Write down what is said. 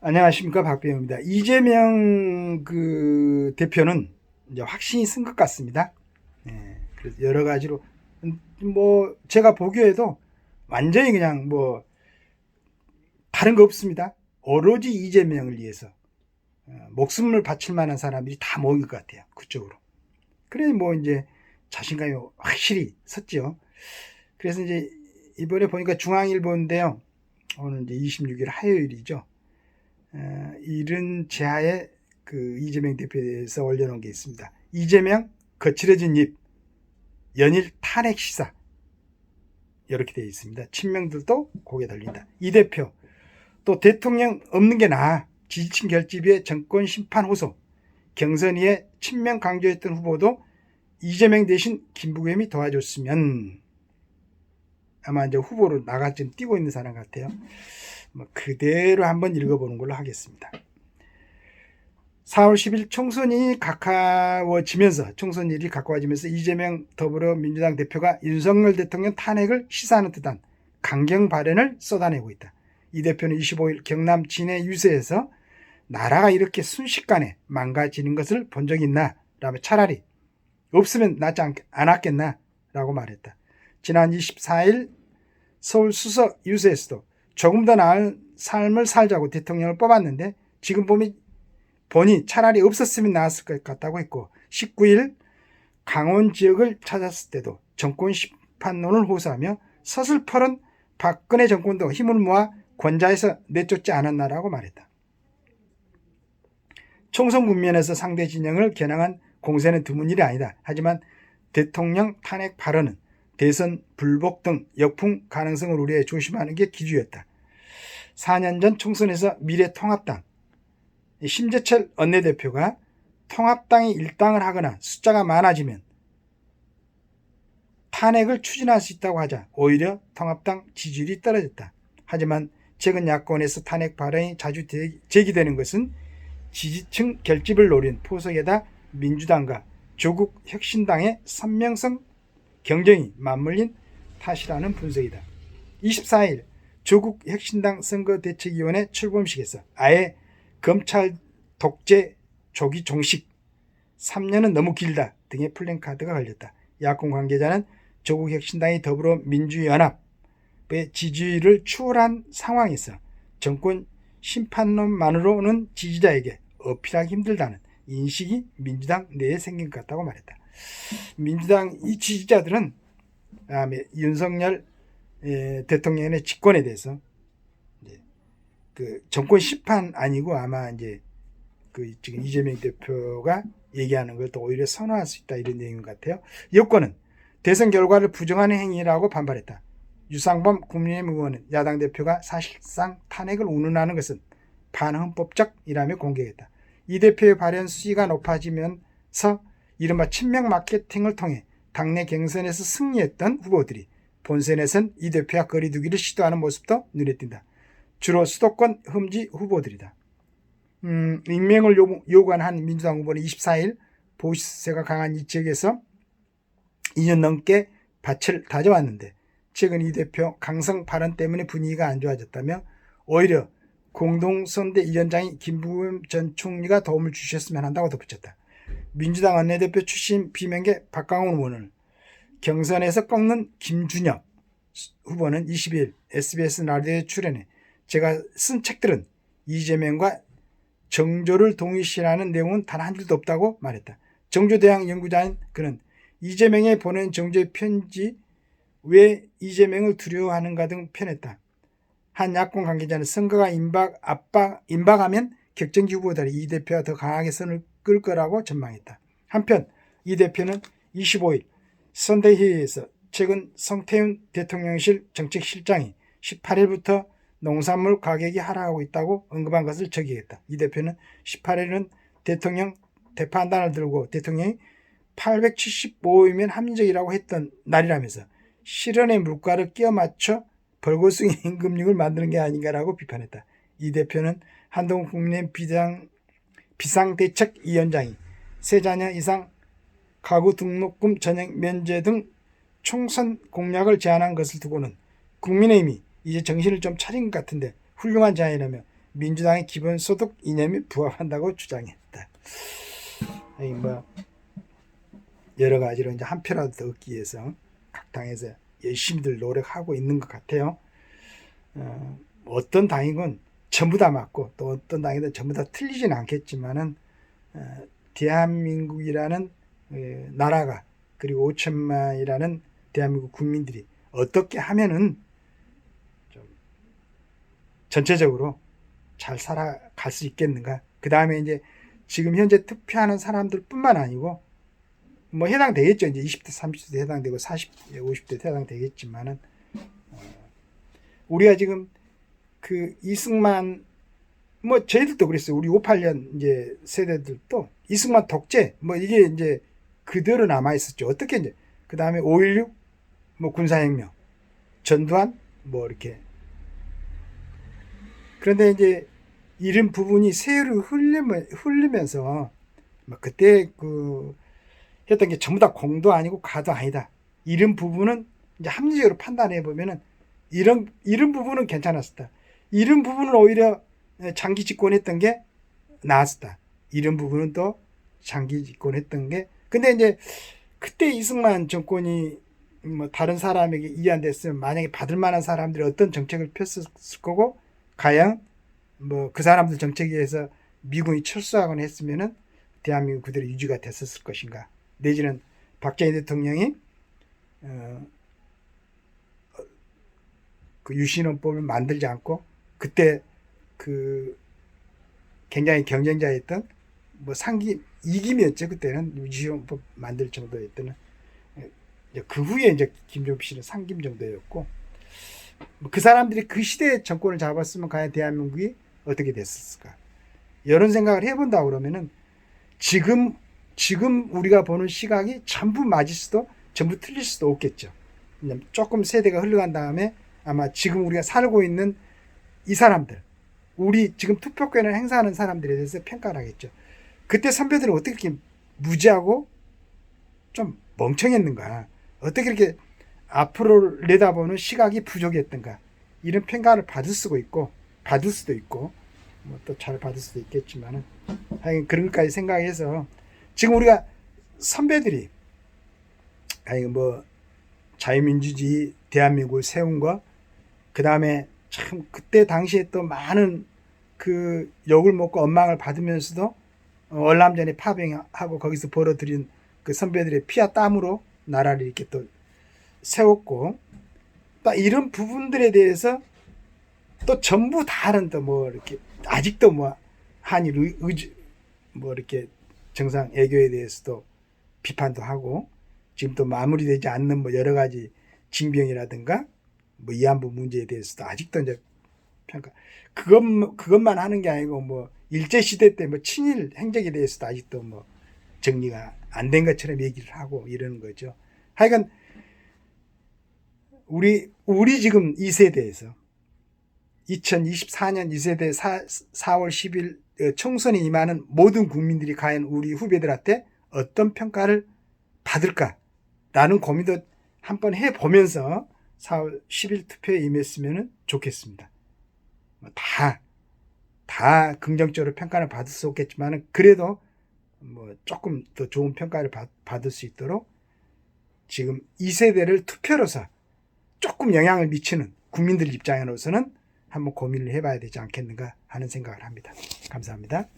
안녕하십니까, 박병입니다. 이재명 대표는 이제 확신이 쓴 것 같습니다. 그래서 여러 가지로 제가 보기에도 완전히 그냥 다른 거 없습니다. 오로지 이재명을 위해서 목숨을 바칠 만한 사람들이 다 모인 것 같아요. 그쪽으로. 그래 이제 자신감이 확실히 섰죠. 그래서 이제 이번에 보니까 중앙일보인데요. 오늘 이제 26일 화요일이죠. 이른 제하에 이재명 대표에 대해서 올려놓은 게 있습니다. 이재명 거칠어진 입 연일 탄핵 시사, 이렇게 되어 있습니다. 친명들도 고개 돌린다. 이 대표 또 대통령 없는 게 나아, 지지층 결집에 정권 심판 호소, 경선위에 친명 강조했던 후보도 이재명 대신 김부겸이 도와줬으면, 아마 이제 후보로 나가 지금 뛰고 있는 사람 같아요. 그대로 한번 읽어보는 걸로 하겠습니다. 4월 10일 총선이 가까워지면서 이재명 더불어민주당 대표가 윤석열 대통령 탄핵을 시사하는 듯한 강경 발언을 쏟아내고 있다. 이 대표는 25일 경남 진해 유세에서 나라가 이렇게 순식간에 망가지는 것을 본 적 있나? 라며 차라리 없으면 낫지 않았겠나? 라고 말했다. 지난 24일 서울 수서 유세에서도 조금 더 나은 삶을 살자고 대통령을 뽑았는데 지금 보니 차라리 없었으면 나았을 것 같다고 했고, 19일 강원 지역을 찾았을 때도 정권 심판론을 호소하며 서슬퍼런 박근혜 정권도 힘을 모아 권좌에서 내쫓지 않았나라고 말했다. 총선 국면에서 상대 진영을 겨냥한 공세는 드문 일이 아니다. 하지만 대통령 탄핵 발언은 대선 불복 등 역풍 가능성을 우려해 조심하는 게 기준이었다. 4년 전 총선에서 미래통합당 심재철 원내대표가 통합당이 일당을 하거나 숫자가 많아지면 탄핵을 추진할 수 있다고 하자 오히려 통합당 지지율이 떨어졌다. 하지만 최근 야권에서 탄핵 발언이 자주 제기되는 것은 지지층 결집을 노린 포석에다 민주당과 조국 혁신당의 선명성 경쟁이 맞물린 탓이라는 분석이다. 24일 조국 혁신당 선거대책위원회 출범식에서 아예 검찰 독재 조기 종식, 3년은 너무 길다 등의 플랜카드가 걸렸다. 야권 관계자는 조국 혁신당이 더불어민주연합의 지지율을 추월한 상황에서 정권 심판론만으로는 지지자에게 어필하기 힘들다는 인식이 민주당 내에 생긴 것 같다고 말했다. 민주당 이 지지자들은 윤석열 대통령의 집권에 대해서 정권 심판 아니고 아마 이제 지금 이재명 대표가 얘기하는 걸 또 오히려 선호할 수 있다, 이런 내용인 것 같아요. 여권은 대선 결과를 부정하는 행위라고 반발했다. 유상범 국민의힘 의원은 야당 대표가 사실상 탄핵을 운운하는 것은 반헌법적이라며 공격했다. 이 대표의 발언 수위가 높아지면서 이른바 친명 마케팅을 통해 당내 경선에서 승리했던 후보들이 본선에선 이 대표와 거리두기를 시도하는 모습도 눈에 띈다. 주로 수도권 험지 후보들이다. 임명을 요구한 한 민주당 후보는 24일 보수세가 강한 이 지역에서 2년 넘게 밭을 다져왔는데 최근 이 대표 강성 발언 때문에 분위기가 안 좋아졌다며 오히려 공동선대위원장인 김부겸 전 총리가 도움을 주셨으면 한다고 덧붙였다. 민주당 원내대표 출신 비명계 박강원 의원을 경선에서 꺾는 김준엽 후보는 20일 SBS 라디오에 출연해 제가 쓴 책들은 이재명과 정조를 동일시하는 내용은 단 한 줄도 없다고 말했다. 정조대학 연구자인 그는 이재명에 보낸 정조의 편지 왜 이재명을 두려워하는가 등 편했다. 한 야권 관계자는 선거가 임박하면 격전지 후보들이 이 대표와 더 강하게 선을 끌 거라고 전망했다. 한편 이 대표는 25일 선대회의에서 최근 성태윤 대통령실 정책실장이 18일부터 농산물 가격이 하락하고 있다고 언급한 것을 적용했다. 이 대표는 18일은 대통령 대판단을 들고 대통령이 875이면 합리적이라고 했던 날이라면서 실현의 물가를 끼워 맞춰 벌거숭이 임금률을 만드는 게 아닌가라고 비판했다. 이 대표는 한동훈 국민의힘 비상대책위원장이 세 자녀 이상 가구 등록금 전액 면제 등 총선 공약을 제안한 것을 두고는 국민의힘이 이제 정신을 좀 차린 것 같은데 훌륭한 제안이라며 민주당의 기본소득 이념이 부합한다고 주장했다. 아니 뭐 여러 가지로 이제 한 표라도 더 얻기 위해서 각 당에서 열심히들 노력하고 있는 것 같아요. 어떤 당이건 전부 다 맞고 또 어떤 당이든 전부 다 틀리진 않겠지만은 대한민국이라는 나라가 그리고 5천만이라는 대한민국 국민들이 어떻게 하면은 좀 전체적으로 잘 살아갈 수 있겠는가. 그 다음에 이제 지금 현재 투표하는 사람들뿐만 아니고 뭐 해당되겠죠. 이제 20대, 30대 해당되고 40대, 50대 해당되겠지만은 우리가 지금 그 이승만 뭐 저희들도 그랬어요. 우리 58년 이제 세대들도 이승만 독재 뭐 이게 이제 그대로 남아 있었죠. 어떻게 이제 그 다음에 5.16 뭐 군사혁명 전두환 뭐 이렇게 그런데 이제 이런 부분이 세월을 흐르면서 그때 그 했던 게 전부 다 공도 아니고 가도 아니다. 이런 부분은 이제 합리적으로 판단해 보면은 이런 부분은 괜찮았었다. 이런 부분은 오히려 장기 집권했던 게 나았었다. 이런 부분은 또 장기 집권했던 게 근데 이제 그때 이승만 정권이 뭐 다른 사람에게 이해 안 됐으면 만약에 받을 만한 사람들이 어떤 정책을 폈을 거고 과연 뭐 그 사람들 정책에 의해서 미군이 철수하거나 했으면은 대한민국 그대로 유지가 됐었을 것인가 내지는 박정희 대통령이 그 유신헌법을 만들지 않고 그때 그 굉장히 경쟁자였던 뭐 상기 이김이었죠. 그때는 유신헌법 만들 정도였던 그 후에 이제 김종필 씨는 상김 정도였고 그 사람들이 그 시대에 정권을 잡았으면 과연 대한민국이 어떻게 됐을까? 이런 생각을 해본다 그러면은 지금 우리가 보는 시각이 전부 맞을 수도 전부 틀릴 수도 없겠죠. 조금 세대가 흘러간 다음에 아마 지금 우리가 살고 있는 이 사람들, 우리 지금 투표권을 행사하는 사람들에 대해서 평가를 하겠죠. 그때 선배들은 어떻게 이렇게 무지하고 좀 멍청했는가? 어떻게 이렇게 앞으로 내다보는 시각이 부족했던가? 이런 평가를 받을 수도 있고 뭐 또 잘 받을 수도 있겠지만은 하여간 그런 것까지 생각해서 지금 우리가 선배들이 뭐 자유민주주의 대한민국을 세운 거 그 다음에 참 그때 당시에 또 많은 그 욕을 먹고 원망을 받으면서도 월남전에 파병하고 거기서 벌어들인 그 선배들의 피와 땀으로 나라를 이렇게 또 세웠고 또 이런 부분들에 대해서 또 전부 다른 또 뭐 이렇게 아직도 뭐 한일 뭐 이렇게 정상 애교에 대해서도 비판도 하고 지금 또 마무리되지 않는 뭐 여러 가지 징병이라든가 뭐 위안부 문제에 대해서도 아직도 이제 평가 그것만 하는 게 아니고 뭐 일제 시대 때 뭐 친일 행적에 대해서도 아직도 뭐 정리가 안 된 것처럼 얘기를 하고 이러는 거죠. 하여간 우리 지금 이 세대에서 2024년 이 세대 4월 10일 총선이 임하는 모든 국민들이 과연 우리 후배들한테 어떤 평가를 받을까라는 고민도 한번 해보면서 4월 10일 투표에 임했으면 좋겠습니다. 다 긍정적으로 평가를 받을 수 없겠지만 그래도 뭐 조금 더 좋은 평가를 받을 수 있도록 지금 이 세대를 투표로서 조금 영향을 미치는 국민들 입장으로서는 한번 고민을 해봐야 되지 않겠는가 하는 생각을 합니다. 감사합니다.